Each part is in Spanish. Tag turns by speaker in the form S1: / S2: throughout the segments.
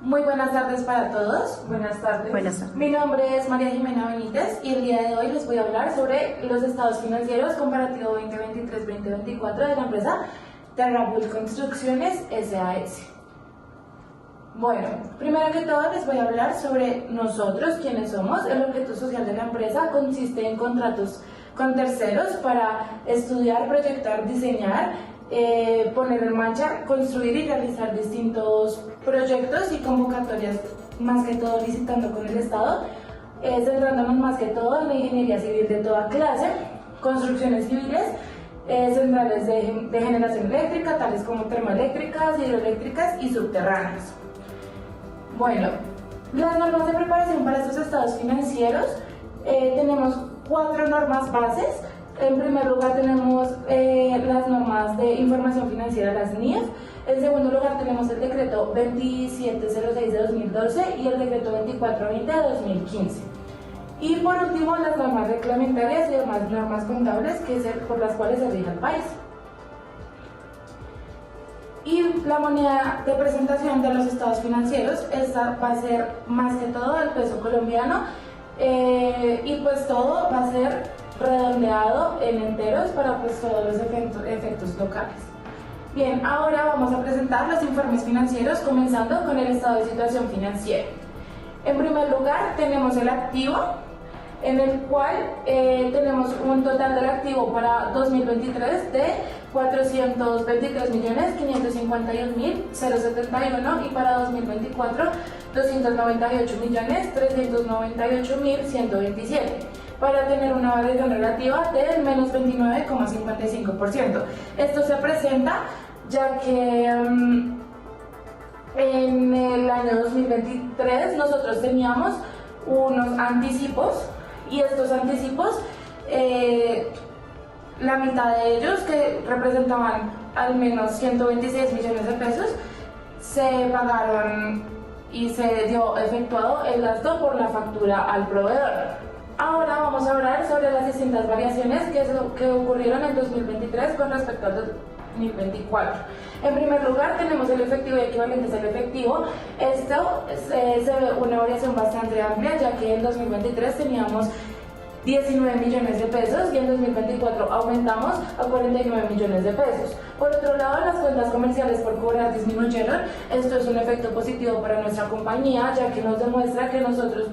S1: Muy buenas tardes para todos.
S2: Buenas tardes.
S3: Buenas tardes.
S1: Mi nombre es María Jimena Benítez y el día de hoy les voy a hablar sobre los estados financieros comparativo 2023-2024 de la empresa Terrabull Construcciones SAS. Bueno, primero que todo les voy a hablar sobre nosotros, quiénes somos. El objeto social de la empresa consiste en contratos con terceros para estudiar, proyectar, diseñar, poner en marcha, construir y realizar distintos proyectos y convocatorias, más que todo licitando con el Estado, centrándonos más que todo en la ingeniería civil de toda clase, construcciones civiles, centrales de generación eléctrica, tales como termoeléctricas, hidroeléctricas y subterráneas. Bueno, las normas de preparación para estos estados financieros, tenemos 4 normas bases. En primer lugar tenemos las normas de información financiera, las NIF. En segundo lugar tenemos el decreto 2706 de 2012 y el decreto 2420 de 2015. Y por último las normas reglamentarias y demás normas contables por las cuales se rige el país. Y la moneda de presentación de los estados financieros, esta va a ser más que todo el peso colombiano, y pues todo va a ser redondeado en enteros para pues todos los efectos locales. Bien, ahora vamos a presentar los informes financieros comenzando con el estado de situación financiera. En primer lugar tenemos el activo, en el cual tenemos un total del activo para 2023 de 423.551.071 y para 2024 298.398.127, para tener una variación relativa del menos 29,55%. Esto se presenta ya que en el año 2023 nosotros teníamos unos anticipos, y estos anticipos, la mitad de ellos, que representaban al menos 126 millones de pesos, se pagaron y se dio efectuado el gasto por la factura al proveedor. Ahora vamos a hablar sobre las distintas variaciones que ocurrieron en 2023 con respecto al 2024. En primer lugar tenemos el efectivo y equivalentes al efectivo. Esto se ve una variación bastante amplia, ya que en 2023 teníamos 19 millones de pesos y en 2024 aumentamos a 49 millones de pesos. Por otro lado, las cuentas comerciales por cobrar disminuyeron. Esto es un efecto positivo para nuestra compañía, ya que nos demuestra que nosotros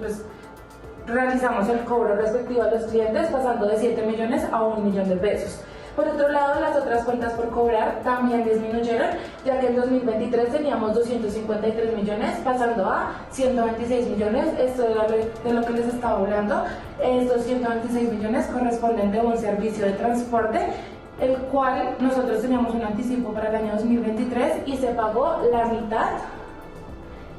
S1: realizamos el cobro respectivo a los clientes, pasando de 7 millones a 1 millón de pesos. Por otro lado, las otras cuentas por cobrar también disminuyeron, ya que en 2023 teníamos 253 millones, pasando a 126 millones. Esto era de lo que les estaba hablando. Estos 126 millones corresponden de un servicio de transporte, el cual nosotros teníamos un anticipo para el año 2023 y se pagó la mitad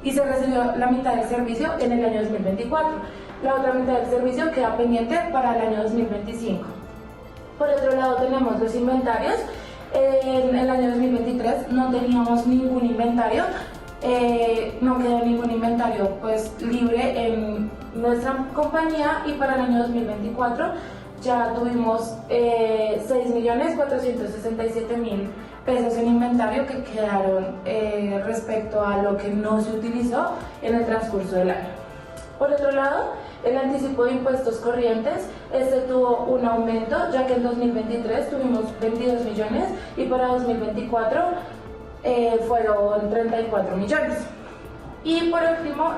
S1: y se recibió la mitad del servicio en el año 2024. La otra mitad del servicio queda pendiente para el año 2025. Por otro lado tenemos los inventarios. En el año 2023 no teníamos ningún inventario, no quedó ningún inventario libre en nuestra compañía, y para el año 2024 ya tuvimos 6.467.000 pesos en inventario que quedaron respecto a lo que no se utilizó en el transcurso del año. Por otro lado, el anticipo de impuestos corrientes, tuvo un aumento, ya que en 2023 tuvimos 22 millones y para 2024 fueron 34 millones. Y por último,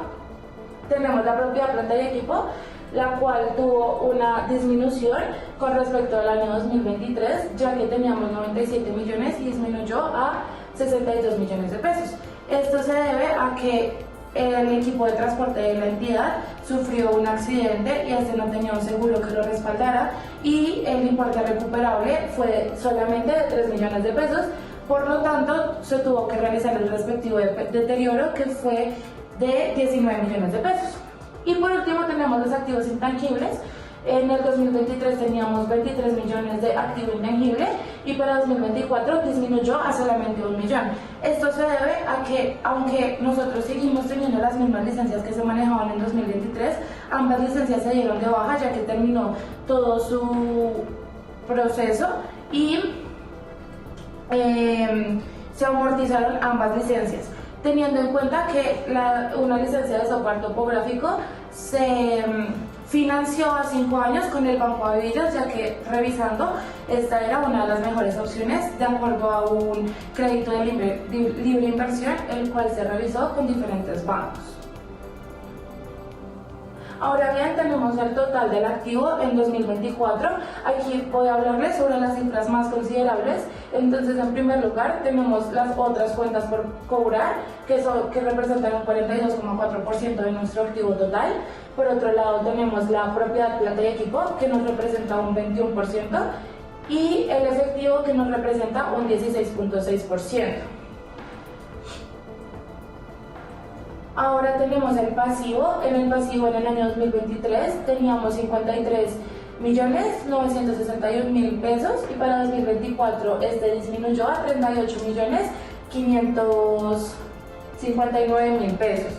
S1: tenemos la propiedad, planta y equipo, la cual tuvo una disminución con respecto al año 2023, ya que teníamos 97 millones y disminuyó a 62 millones de pesos. Esto se debe a que el equipo de transporte de la entidad sufrió un accidente y no tenía un seguro que lo respaldara, y el importe recuperable fue solamente de 3 millones de pesos. Por lo tanto, se tuvo que realizar el respectivo deterioro, que fue de 19 millones de pesos. Y por último tenemos los activos intangibles. En el 2023 teníamos 23 millones de activo intangible y para 2024 disminuyó a solamente 1 millón. Esto se debe a que, aunque nosotros seguimos teniendo las mismas licencias que se manejaban en 2023, ambas licencias se dieron de baja, ya que terminó todo su proceso y se amortizaron ambas licencias. teniendo en cuenta que una licencia de software topográfico se financió a 5 años con el Banco Avillos, ya que revisando, esta era una de las mejores opciones de acuerdo a un crédito de libre inversión, el cual se revisó con diferentes bancos. Ahora bien, tenemos el total del activo en 2024. Aquí voy a hablarles sobre las cifras más considerables. Entonces, en primer lugar, tenemos las otras cuentas por cobrar, que representan un 42,4% de nuestro activo total. Por otro lado, tenemos la propiedad, planta y equipo, que nos representa un 21%, y el efectivo, que nos representa un 16,6%. Ahora tenemos el pasivo. En el pasivo, en el año 2023 teníamos 53.961.000 pesos, y para 2024 este disminuyó a 38.559.000 pesos,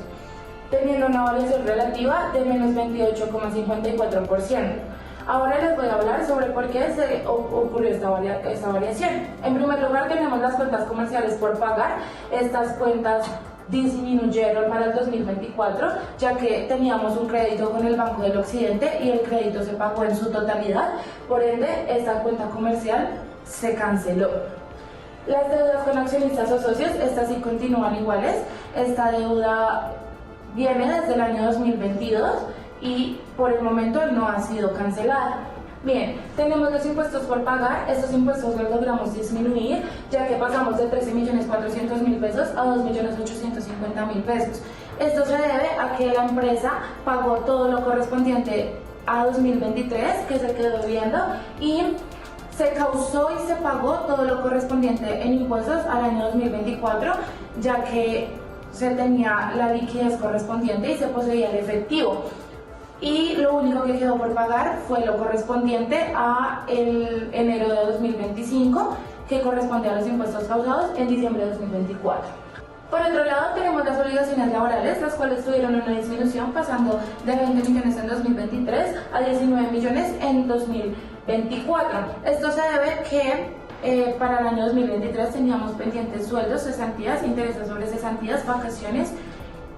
S1: teniendo una variación relativa de menos 28,54%. Ahora les voy a hablar sobre por qué se ocurrió esta variación. En primer lugar, tenemos las cuentas comerciales por pagar. Estas cuentas disminuyeron para el 2024, ya que teníamos un crédito con el Banco del Occidente y el crédito se pagó en su totalidad. Por ende, esta cuenta comercial se canceló. Las deudas con accionistas o socios, estas sí continúan iguales. Esta deuda viene desde el año 2022 y por el momento no ha sido cancelada. Bien, tenemos los impuestos por pagar. Estos impuestos los logramos disminuir, ya que pasamos de 13.400.000 pesos a 2.850.000 pesos. Esto se debe a que la empresa pagó todo lo correspondiente a 2023, que se quedó viendo, y se causó y se pagó todo lo correspondiente en impuestos al año 2024, ya que se tenía la liquidez correspondiente y se poseía el efectivo. Y lo único que quedó por pagar fue lo correspondiente a el enero de 2025, que corresponde a los impuestos causados en diciembre de 2024. Por otro lado, tenemos las obligaciones laborales, las cuales tuvieron una disminución, pasando de 20 millones en 2023 a 19 millones en 2024. Esto se debe que para el año 2023 teníamos pendientes sueldos, cesantías, intereses sobre cesantías, vacaciones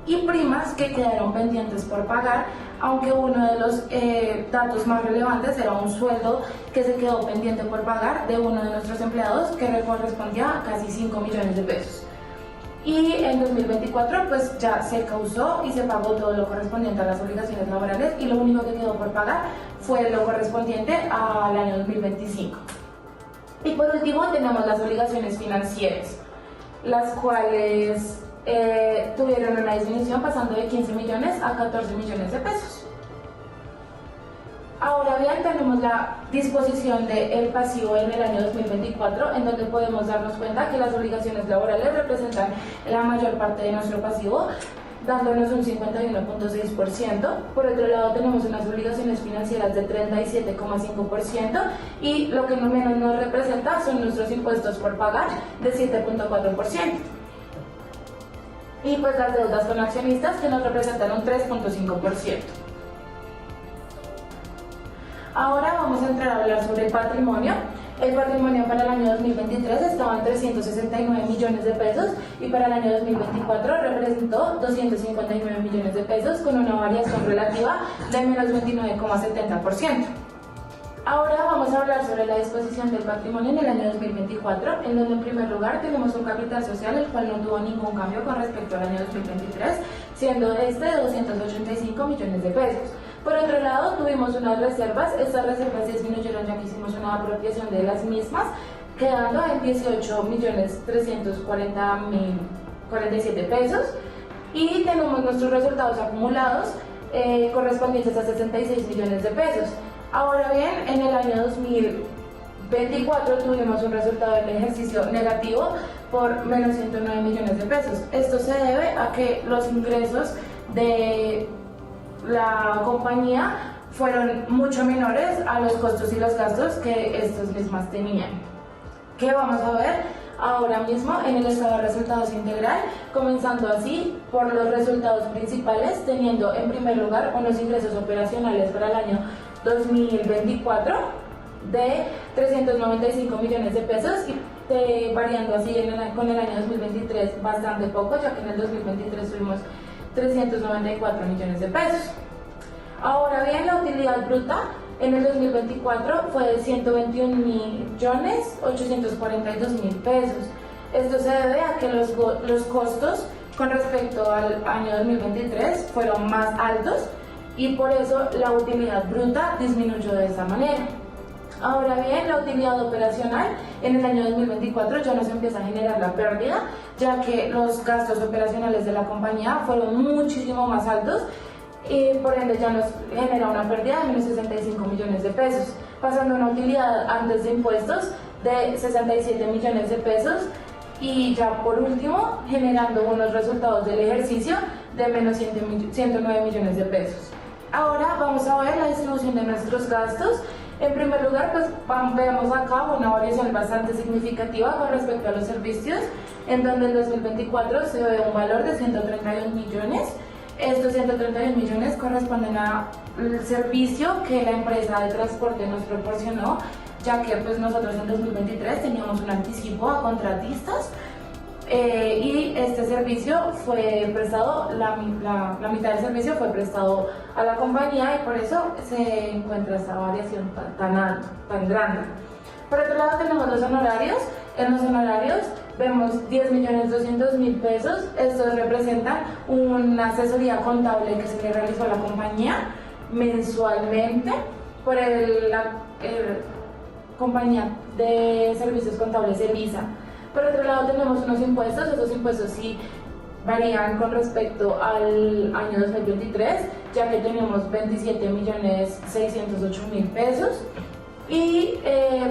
S1: y primas que quedaron pendientes por pagar, aunque uno de los datos más relevantes era un sueldo que se quedó pendiente por pagar de uno de nuestros empleados, que correspondía a casi 5 millones de pesos. Y en 2024 pues ya se causó y se pagó todo lo correspondiente a las obligaciones laborales, y lo único que quedó por pagar fue lo correspondiente al año 2025. Y por último tenemos las obligaciones financieras, las cuales tuvieron una disminución, pasando de 15 millones a 14 millones de pesos. Ahora bien, tenemos la disposición del pasivo en el año 2024, en donde podemos darnos cuenta que las obligaciones laborales representan la mayor parte de nuestro pasivo, dándonos un 51,6%. Por otro lado, tenemos unas obligaciones financieras de 37,5%, y lo que no menos nos representa son nuestros impuestos por pagar de 7,4%. Y pues las deudas con accionistas, que nos representan un 3,5%. Ahora vamos a entrar a hablar sobre el patrimonio. El patrimonio para el año 2023 estaba en 369 millones de pesos, y para el año 2024 representó 259 millones de pesos, con una variación relativa de menos 29,70%. Ahora vamos a hablar sobre la disposición del patrimonio en el año 2024, en donde en primer lugar tenemos un capital social, el cual no tuvo ningún cambio con respecto al año 2023, siendo este de 285 millones de pesos. Por otro lado, tuvimos unas reservas. Estas reservas disminuyeron ya que hicimos una apropiación de las mismas, quedando en 18.340.047 pesos, y tenemos nuestros resultados acumulados correspondientes a 66 millones de pesos. Ahora bien, en el año 2024 tuvimos un resultado del ejercicio negativo por menos 109 millones de pesos. Esto se debe a que los ingresos de la compañía fueron mucho menores a los costos y los gastos que estos mismas tenían. ¿Qué vamos a ver ahora mismo en el estado de resultados integral? Comenzando así por los resultados principales, teniendo en primer lugar unos ingresos operacionales para el año 2024 de 395 millones de pesos, y variando así con el año 2023 bastante poco, ya que en el 2023 tuvimos 394 millones de pesos. Ahora bien, la utilidad bruta en el 2024 fue de 121.842.000 pesos. Esto se debe a que los costos con respecto al año 2023 fueron más altos y por eso la utilidad bruta disminuyó de esa manera. Ahora bien, la utilidad operacional en el año 2024 ya nos empieza a generar la pérdida, ya que los gastos operacionales de la compañía fueron muchísimo más altos y por ende ya nos genera una pérdida de menos 65 millones de pesos, pasando a una utilidad antes de impuestos de 67 millones de pesos y ya por último generando unos resultados del ejercicio de menos 109 millones de pesos. Ahora vamos a ver la distribución de nuestros gastos. En primer lugar, pues vemos acá una variación bastante significativa con respecto a los servicios, en donde en 2024 se ve un valor de 131 millones. Estos 131 millones corresponden al servicio que la empresa de transporte nos proporcionó, ya que pues nosotros en 2023 teníamos un anticipo a contratistas y este servicio fue prestado, la mitad del servicio fue prestado a la compañía y por eso se encuentra esta variación tan grande. Por otro lado tenemos los honorarios. En los honorarios vemos 10.200.000 pesos. Estos representan una asesoría contable que se le realizó a la compañía mensualmente por la compañía de servicios contables Elisa. Por otro lado tenemos unos impuestos. Estos impuestos sí varían con respecto al año 2023, ya que tenemos 27.608.000 pesos. Y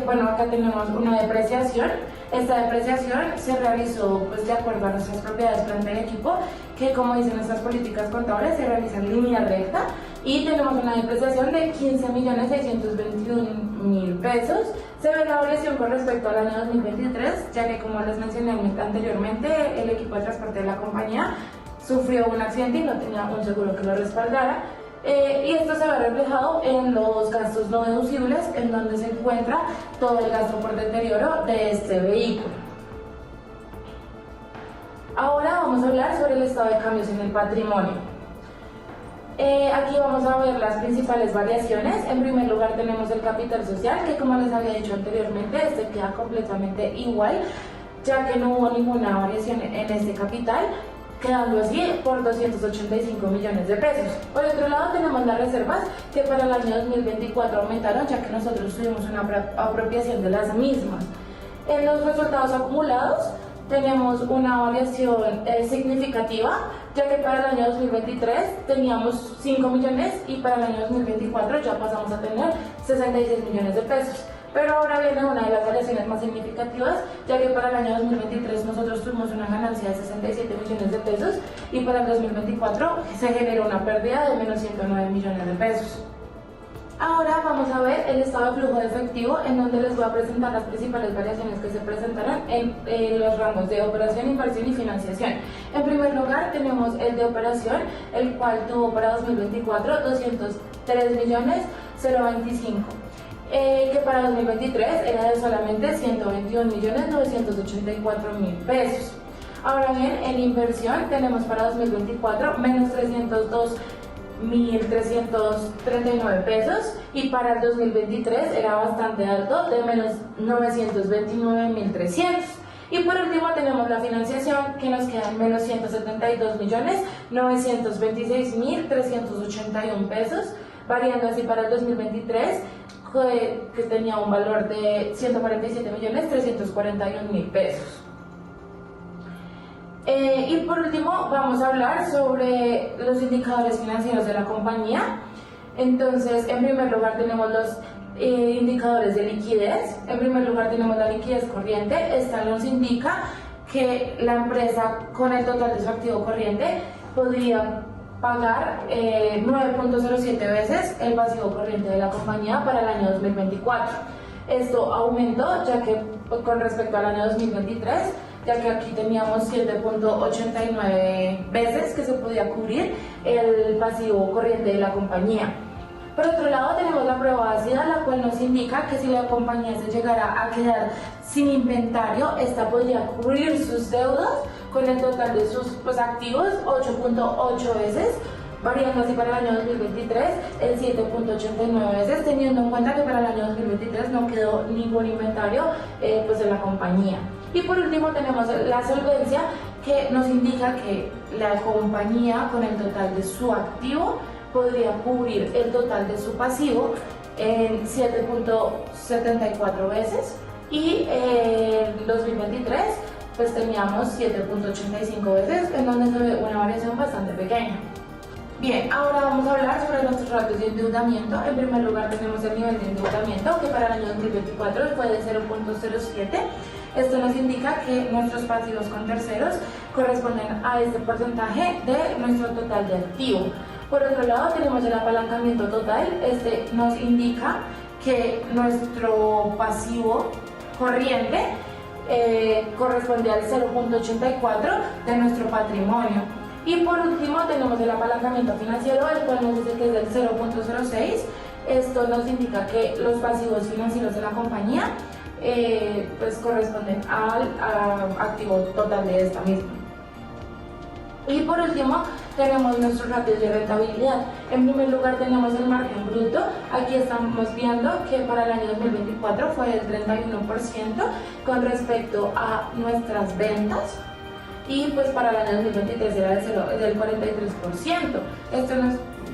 S1: bueno, acá tenemos una depreciación. Esta depreciación se realizó pues, de acuerdo a nuestras propiedades, planta y equipo, que como dicen nuestras políticas contables se realiza en línea recta, y tenemos una depreciación de 15.621.000 pesos. Se ve la variación con respecto al año 2023, ya que como les mencioné anteriormente, el equipo de transporte de la compañía sufrió un accidente y no tenía un seguro que lo respaldara. Y esto se ve reflejado en los gastos no deducibles, en donde se encuentra todo el gasto por deterioro de este vehículo. Ahora vamos a hablar sobre el estado de cambios en el patrimonio. Aquí vamos a ver las principales variaciones. En primer lugar tenemos el capital social, que como les había dicho anteriormente, este queda completamente igual, ya que no hubo ninguna variación en este capital, quedando así por 285 millones de pesos. Por otro lado tenemos las reservas, que para el año 2024 aumentaron, ya que nosotros tuvimos una apropiación de las mismas. En los resultados acumulados tenemos una variación significativa, ya que para el año 2023 teníamos 5 millones y para el año 2024 ya pasamos a tener 66 millones de pesos. Pero ahora viene una de las variaciones más significativas, ya que para el año 2023 nosotros tuvimos una ganancia de 67 millones de pesos y para el 2024 se generó una pérdida de menos 109 millones de pesos. Ahora vamos a ver el estado de flujo de efectivo, en donde les voy a presentar las principales variaciones que se presentaron en los rangos de operación, inversión y financiación. En primer lugar tenemos el de operación, el cual tuvo para 2024 203.025. Que para 2023 era de solamente 121.984.000 pesos. Ahora bien, en inversión tenemos para 2024 menos 302.339 pesos y para el 2023 era bastante alto, de menos 929.300. Y por último tenemos la financiación, que nos quedan menos 172.926.381 pesos, variando así para el 2023, que tenía un valor de 147.341.000 pesos. Y por último vamos a hablar sobre los indicadores financieros de la compañía. Entonces, en primer lugar tenemos los indicadores de liquidez. En primer lugar tenemos la liquidez corriente. Esta nos indica que la empresa, con el total de su activo corriente, podría pagar 9.07 veces el pasivo corriente de la compañía para el año 2024. Esto aumentó, ya que con respecto al año 2023, ya que aquí teníamos 7.89 veces que se podía cubrir el pasivo corriente de la compañía. Por otro lado, tenemos la prueba ácida, la cual nos indica que si la compañía se llegara a quedar sin inventario, esta podría cubrir sus deudas con el total de sus activos 8.8 veces, variando así para el año 2023 el 7.89 veces, teniendo en cuenta que para el año 2023 no quedó ningún inventario de la compañía. Y por último tenemos la solvencia, que nos indica que la compañía con el total de su activo podría cubrir el total de su pasivo en 7.74 veces, y en 2023 pues teníamos 7.85 veces, en donde se ve una variación bastante pequeña. Bien, ahora vamos a hablar sobre nuestros ratios de endeudamiento. En primer lugar tenemos el nivel de endeudamiento, que para el año 2024 fue de 0.07. Esto nos indica que nuestros pasivos con terceros corresponden a este porcentaje de nuestro total de activo. Por otro lado tenemos el apalancamiento total. Este nos indica que nuestro pasivo corriente corresponde al 0.84 de nuestro patrimonio. Y por último tenemos el apalancamiento financiero, el cual nos dice que es del 0.06. Esto nos indica que los pasivos financieros de la compañía corresponden al activo total de esta misma. Y por último tenemos nuestros ratios de rentabilidad. En primer lugar tenemos el margen bruto. Aquí estamos viendo que para el año 2024 fue del 31% con respecto a nuestras ventas, y pues para el año 2023 era del 43%.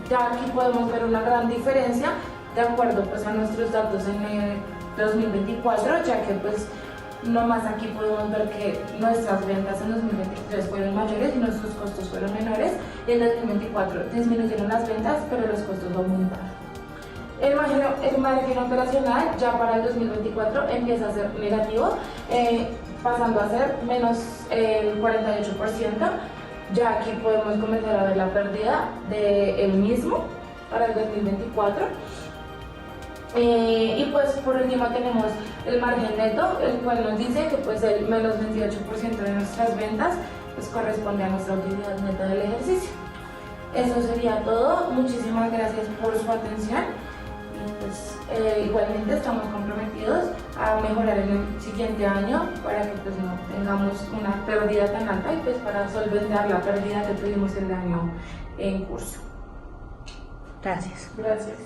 S1: Ya aquí podemos ver una gran diferencia de acuerdo a nuestros datos en el 2024, ya que nomás aquí podemos ver que nuestras ventas en 2023 fueron mayores y nuestros costos fueron menores, y en 2024 disminuyeron las ventas pero los costos aumentaron. El margen operacional ya para el 2024 empieza a ser negativo, pasando a ser menos el 48%. Ya aquí podemos comenzar a ver la pérdida del mismo para el 2024. Y por último tenemos el margen neto, el cual nos dice que el menos 28% de nuestras ventas corresponde a nuestra utilidad neta del ejercicio. Eso sería todo. Muchísimas gracias por su atención. Igualmente estamos comprometidos a mejorar en el siguiente año para que no tengamos una pérdida tan alta, y para solventar la pérdida que tuvimos el año en curso.
S2: Gracias.
S1: Gracias.